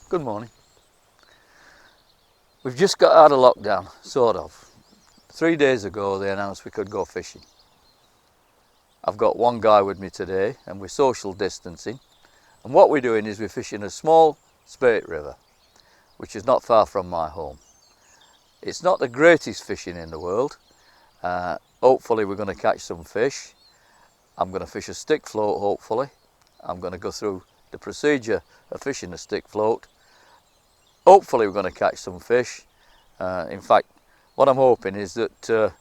Good morning. We've just got out of lockdown, sort of. 3 days ago they announced we could go fishing. I've got one guy with me today and we're social distancing. And what we're doing is we're fishing a small spate river, which is not far from my home. It's not the greatest fishing in the world. Hopefully we're going to catch some fish. I'm going to fish a stick float, hopefully. I'm going to go through the procedure of fishing a stick float. Hopefully we're going to catch some fish. In fact, what I'm hoping is that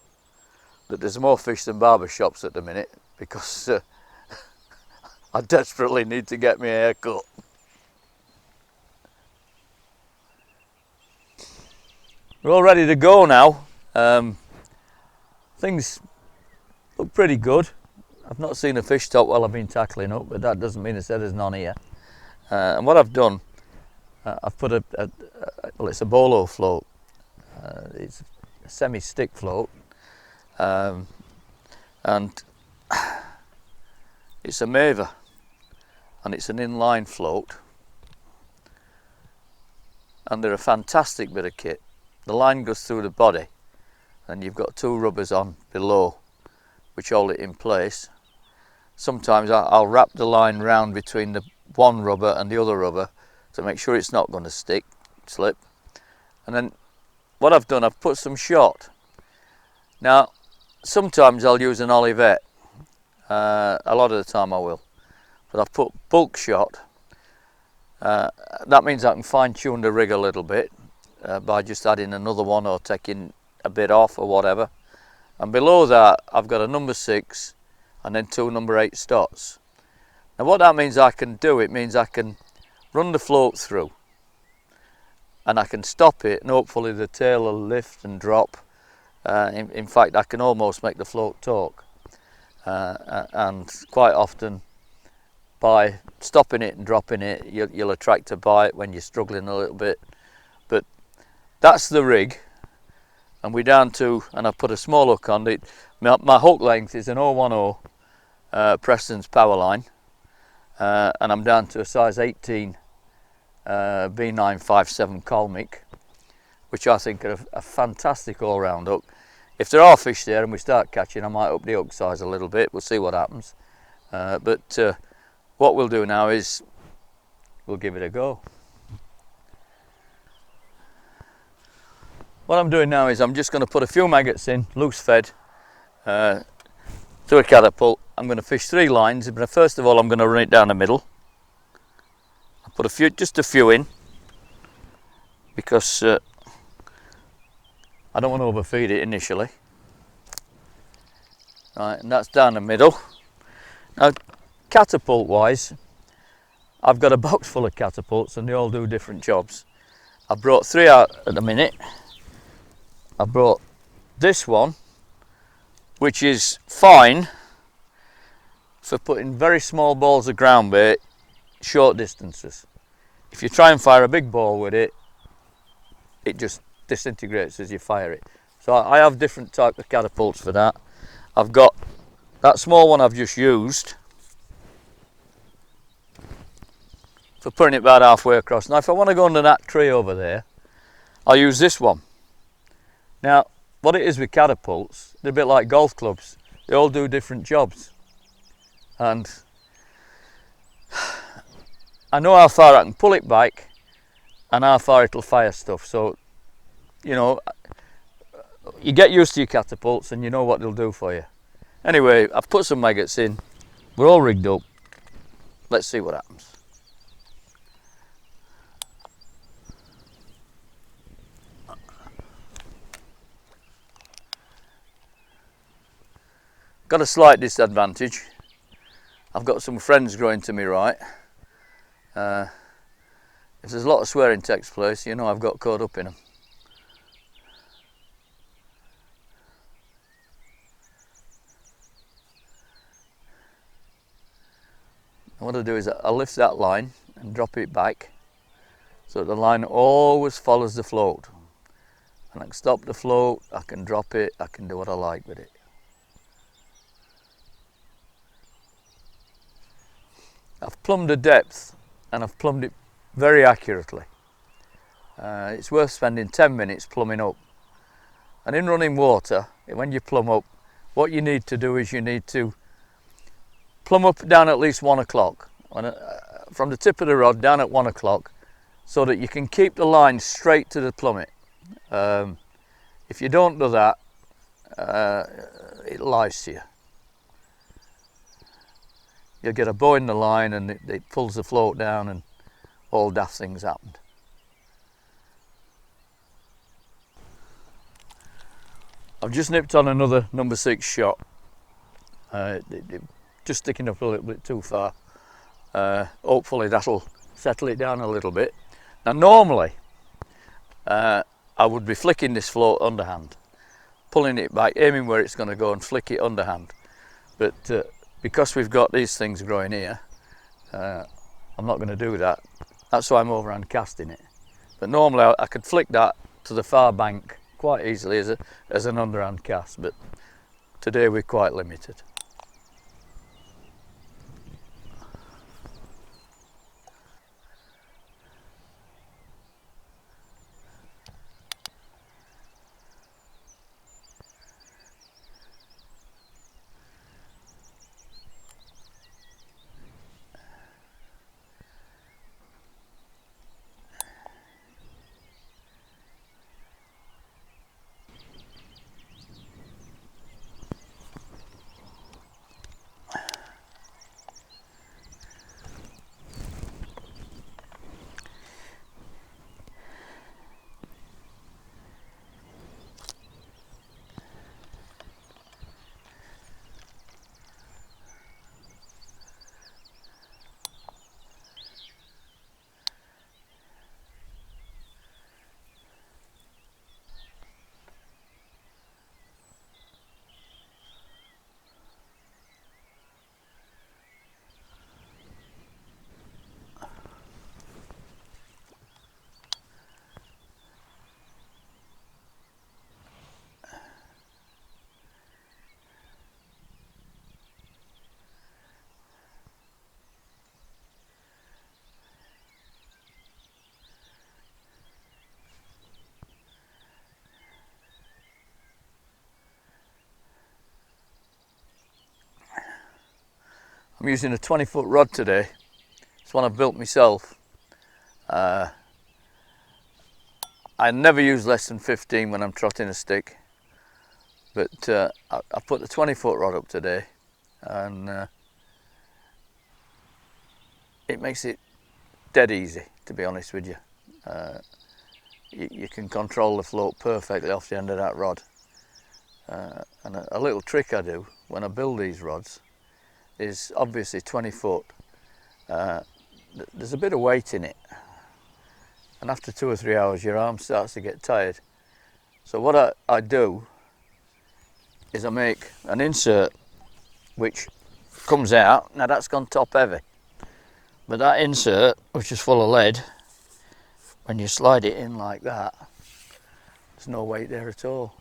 there's more fish than barber shops at the minute, because I desperately need to get my hair cut. We're all ready to go now. Things look pretty good. I've not seen a fish top while I've been tackling up, but that doesn't mean to say there's none here. And what I've done, I've put well, it's a bolo float. It's a semi-stick float, and it's a maver, and it's an inline float, and they're a fantastic bit of kit. The line goes through the body, and you've got two rubbers on below which hold it in place. Sometimes I'll wrap the line round between the one rubber and the other rubber to make sure it's not going to slip. And then what I've done, I've put some shot. Now, sometimes I'll use an Olivet. A lot of the time I will. But I've put bulk shot. That means I can fine tune the rig a little bit by just adding another one or taking a bit off or whatever. And below that I've got a number 6 and then 2 number 8 stots. Now what that means I can do, it means I can run the float through and I can stop it, and hopefully the tail will lift and drop. In fact, I can almost make the float talk, and quite often by stopping it and dropping it you'll attract a bite when you're struggling a little bit. But that's the rig, and we're down to, and I've put a small hook on it. My hook length is an 010 Preston's power line, and I'm down to a size 18 B957 Colmic, which I think are a fantastic all-round hook. If there are fish there and we start catching, I might up the hook size a little bit. We'll see what happens. But what we'll do now is we'll give it a go. What I'm doing now is I'm just going to put a few maggots in, loose fed, through a catapult. I'm going to fish 3 lines, but first of all I'm going to run it down the middle. I'll put just a few in, because I don't want to overfeed it initially. Right, and that's down the middle. Now, catapult wise, I've got a box full of catapults and they all do different jobs. I brought 3 out at the minute. I brought this one, which is fine for putting very small balls of ground bait short distances. If you try and fire a big ball with it, it just disintegrates as you fire it. So I have different type of catapults for that. I've got that small one I've just used for putting it about halfway across. Now if I want to go under that tree over there, I'll use this one. Now what it is with catapults, they're a bit like golf clubs. They all do different jobs, and I know how far I can pull it back and how far it'll fire stuff. So, you know, you get used to your catapults and you know what they'll do for you. Anyway, I've put some maggots in. We're all rigged up. Let's see what happens. Got a slight disadvantage. I've got some friends growing to me right. If there's a lot of swearing takes place, you know I've got caught up in them. And what I do is I lift that line and drop it back so that the line always follows the float. And I can stop the float, I can drop it, I can do what I like with it. I've plumbed the depth and I've plumbed it very accurately. it's worth spending 10 minutes plumbing up. And in running water, when you plumb up, what you need to do is you need to plumb up down at least 1 o'clock, from the tip of the rod down at 1 o'clock, so that you can keep the line straight to the plummet. If you don't do that, it lies to you. You'll get a bow in the line and it pulls the float down and all daft things happened. I've just nipped on another number 6 shot. Just sticking up a little bit too far. Hopefully that'll settle it down a little bit. Now normally I would be flicking this float underhand, pulling it back, aiming where it's going to go and flick it underhand. But because we've got these things growing here, I'm not going to do that. That's why I'm overhand casting it. But normally I could flick that to the far bank quite easily as an underhand cast, but today we're quite limited. I'm using a 20-foot rod today. It's one I've built myself. I never use less than 15 when I'm trotting a stick, but I put the 20-foot rod up today, and it makes it dead easy, to be honest with you. You can control the float perfectly off the end of that rod. And a little trick I do when I build these rods is obviously 20 foot. There's a bit of weight in it, and after 2 or 3 hours your arm starts to get tired. So what I do is I make an insert which comes out. Now that's gone top heavy, but that insert, which is full of lead, when you slide it in like that, there's no weight there at all.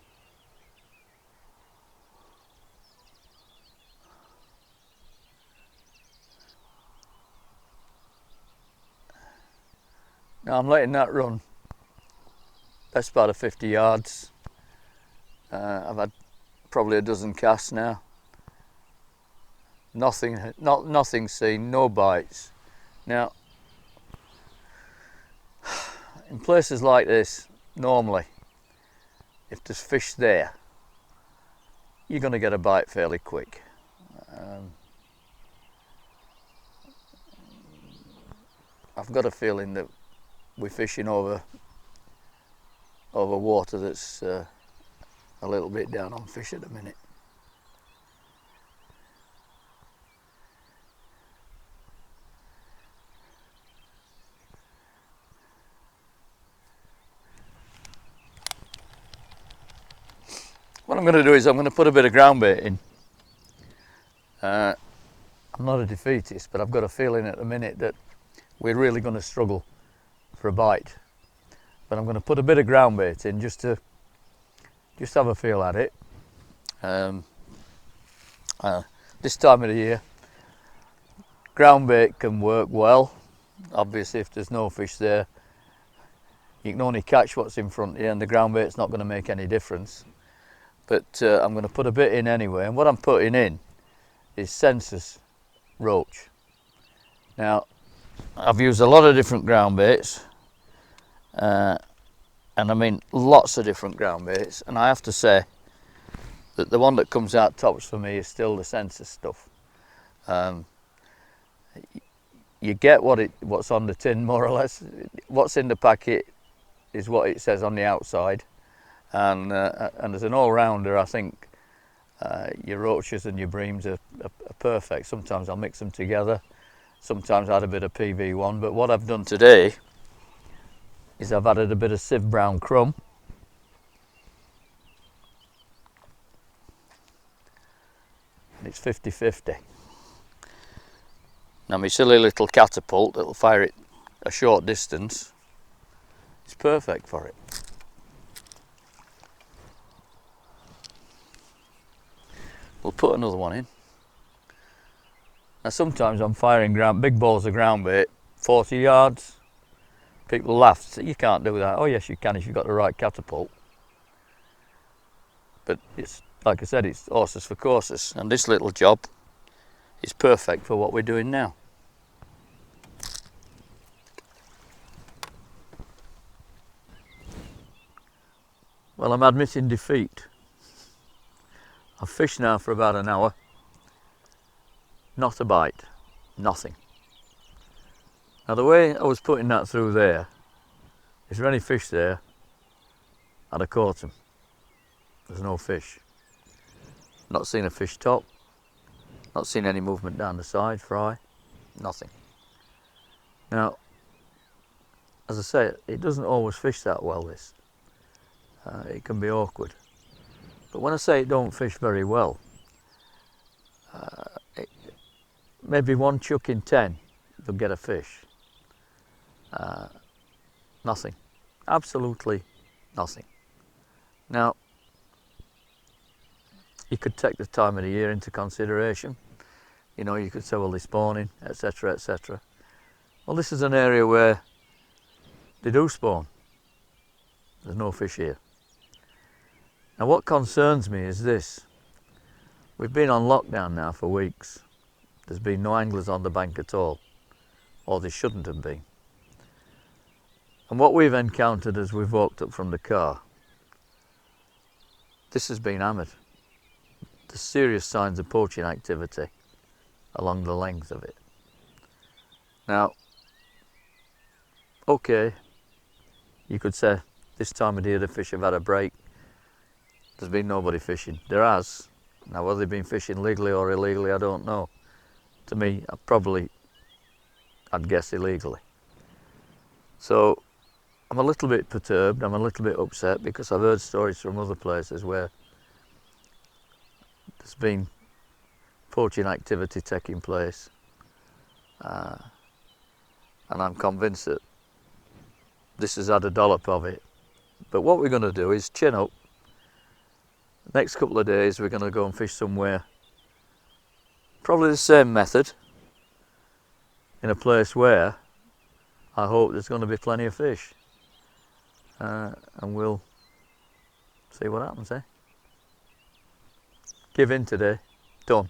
Now I'm letting that run best part of 50 yards. I've had probably a dozen casts now. Nothing seen, no bites. Now, in places like this, normally, if there's fish there, you're going to get a bite fairly quick. I've got a feeling that we're fishing over water that's a little bit down on fish at the minute. What I'm going to do is I'm going to put a bit of ground bait in. I'm not a defeatist, but I've got a feeling at the minute that we're really going to struggle for a bite. But I'm going to put a bit of ground bait in just to have a feel at it. This time of the year, ground bait can work well. Obviously, if there's no fish there, you can only catch what's in front of you, and the ground bait's not going to make any difference. But I'm going to put a bit in anyway, and what I'm putting in is census roach. Now, I've used a lot of different ground baits, and I mean lots of different ground baits, and I have to say that the one that comes out tops for me is still the census stuff. You get what's on the tin, more or less. What's in the packet is what it says on the outside, and as an all-rounder, I think your roaches and your breams are perfect. Sometimes I'll mix them together, sometimes I add a bit of PV1, but what I've done today is I've added a bit of sieve brown crumb, and it's 50-50. Now my silly little catapult that'll fire it a short distance is perfect for it. We'll put another one in. Now sometimes I'm firing big balls of ground bait, 40 yards. People laugh, say, you can't do that. Oh yes you can if you've got the right catapult. But it's, like I said, it's horses for courses, and this little job is perfect for what we're doing now. Well, I'm admitting defeat. I've fished now for about an hour. Not a bite, nothing. Now the way I was putting that through there, is there any fish there, I'd have caught them. There's no fish. Not seen a fish top, not seen any movement down the side, fry, nothing. Now, as I say, it doesn't always fish that well, this. It can be awkward. But when I say it don't fish very well, maybe one chuck in 10 they'll get a fish. Nothing, absolutely nothing. Now, you could take the time of the year into consideration. You know, you could say, well, they're spawning, etc., etc. Well, this is an area where they do spawn. There's no fish here. Now, what concerns me is this. We've been on lockdown now for weeks. There's been no anglers on the bank at all, or there shouldn't have been. And what we've encountered as we've walked up from the car, this has been hammered. There's serious signs of poaching activity along the length of it. Now, okay, you could say this time of year the fish have had a break. There's been nobody fishing. There has. Now, whether they've been fishing legally or illegally, I don't know. To me, I'd guess illegally. So, I'm a little bit perturbed, I'm a little bit upset, because I've heard stories from other places where there's been poaching activity taking place, and I'm convinced that this has had a dollop of it. But what we're going to do is chin up. The next couple of days we're going to go and fish somewhere, probably the same method, in a place where I hope there's going to be plenty of fish, and we'll see what happens, eh? Give in today, done.